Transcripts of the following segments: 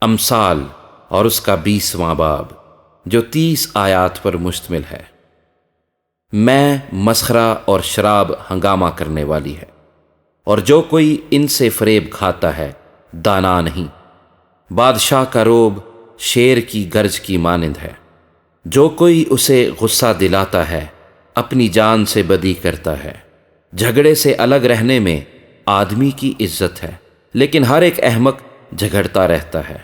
امثال اور اس کا 20واں باب جو 30 آیات پر مشتمل ہے۔ میں مسخرہ اور شراب ہنگامہ کرنے والی ہے، اور جو کوئی ان سے فریب کھاتا ہے دانا نہیں۔ بادشاہ کا روب شیر کی گرج کی مانند ہے، جو کوئی اسے غصہ دلاتا ہے اپنی جان سے بدی کرتا ہے۔ جھگڑے سے الگ رہنے میں آدمی کی عزت ہے، لیکن ہر ایک احمق جھگڑتا رہتا ہے۔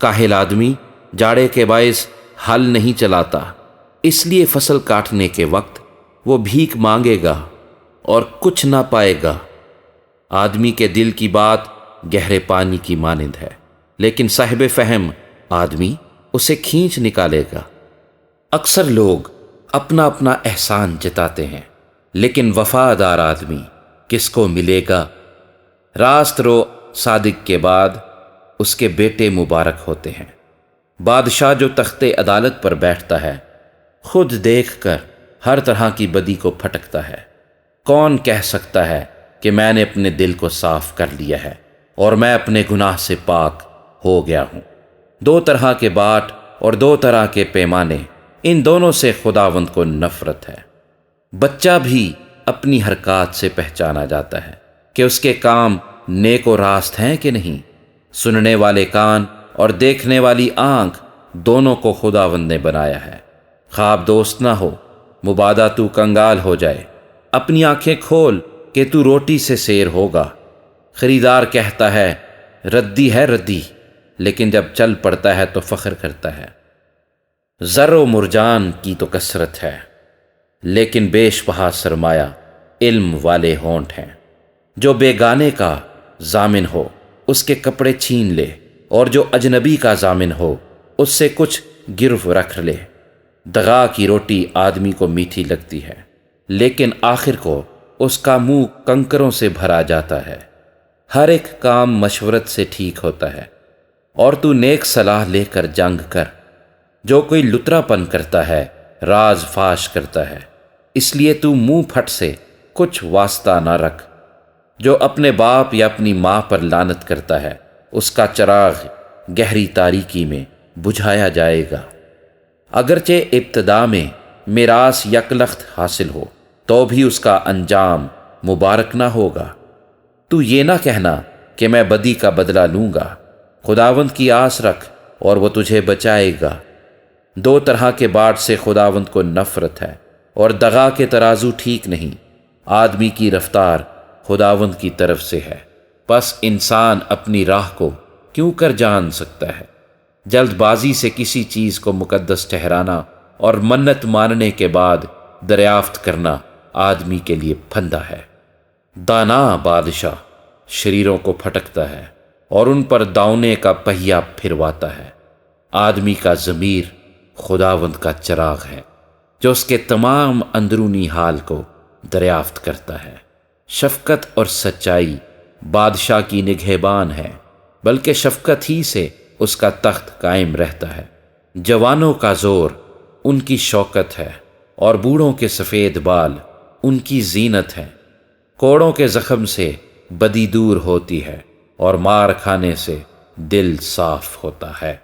کاہل آدمی جاڑے کے باعث ہل نہیں چلاتا، اس لیے فصل کاٹنے کے وقت وہ بھیک مانگے گا اور کچھ نہ پائے گا۔ آدمی کے دل کی بات گہرے پانی کی مانند ہے، لیکن صاحب فہم آدمی اسے کھینچ نکالے گا۔ اکثر لوگ اپنا اپنا احسان جتاتے ہیں، لیکن وفادار آدمی کس کو ملے گا؟ راست رو صادق کے بعد اس کے بیٹے مبارک ہوتے ہیں۔ بادشاہ جو تخت عدالت پر بیٹھتا ہے خود دیکھ کر ہر طرح کی بدی کو پھٹکتا ہے۔ کون کہہ سکتا ہے کہ میں نے اپنے دل کو صاف کر لیا ہے اور میں اپنے گناہ سے پاک ہو گیا ہوں؟ 2 طرح کے باٹ اور 2 طرح کے پیمانے، ان دونوں سے خداوند کو نفرت ہے۔ بچہ بھی اپنی حرکات سے پہچانا جاتا ہے کہ اس کے کام نیک و راست ہیں کہ نہیں۔ سننے والے کان اور دیکھنے والی آنکھ دونوں کو خداوند نے بنایا ہے۔ خواب دوست نہ ہو مبادا تو کنگال ہو جائے۔ اپنی آنکھیں کھول کہ تو روٹی سے سیر ہوگا۔ خریدار کہتا ہے ردی ہے ردی، لیکن جب چل پڑتا ہے تو فخر کرتا ہے۔ زر و مرجان کی تو کثرت ہے، لیکن بیش بہا سرمایہ علم والے ہونٹ ہیں۔ جو بیگانے کا ضامن ہو اس کے کپڑے چھین لے، اور جو اجنبی کا ضامن ہو اس سے کچھ گرو رکھ لے۔ دغا کی روٹی آدمی کو میٹھی لگتی ہے، لیکن آخر کو اس کا منہ کنکروں سے بھرا جاتا ہے۔ ہر ایک کام مشورت سے ٹھیک ہوتا ہے، اور تو نیک صلاح لے کر جنگ کر۔ جو کوئی لترا پن کرتا ہے راز فاش کرتا ہے، اس لیے تو منہ پھٹ سے کچھ واسطہ نہ رکھ۔ جو اپنے باپ یا اپنی ماں پر لعنت کرتا ہے اس کا چراغ گہری تاریکی میں بجھایا جائے گا۔ اگرچہ ابتدا میں میراث یکلخت حاصل ہو تو بھی اس کا انجام مبارک نہ ہوگا۔ تو یہ نہ کہنا کہ میں بدی کا بدلہ لوں گا۔ خداوند کی آس رکھ اور وہ تجھے بچائے گا۔ 2 طرح کے باٹ سے خداوند کو نفرت ہے، اور دغا کے ترازو ٹھیک نہیں۔ آدمی کی رفتار خداوند کی طرف سے ہے، پس انسان اپنی راہ کو کیوں کر جان سکتا ہے؟ جلد بازی سے کسی چیز کو مقدس ٹھہرانا اور منت ماننے کے بعد دریافت کرنا آدمی کے لیے پھندا ہے۔ دانا بادشاہ شریروں کو پھٹکتا ہے اور ان پر داؤنے کا پہیا پھرواتا ہے۔ آدمی کا ضمیر خداوند کا چراغ ہے، جو اس کے تمام اندرونی حال کو دریافت کرتا ہے۔ شفقت اور سچائی بادشاہ کی نگہبان ہے، بلکہ شفقت ہی سے اس کا تخت قائم رہتا ہے۔ جوانوں کا زور ان کی شوکت ہے، اور بوڑھوں کے سفید بال ان کی زینت ہے۔ کوڑوں کے زخم سے بدی دور ہوتی ہے، اور مار کھانے سے دل صاف ہوتا ہے۔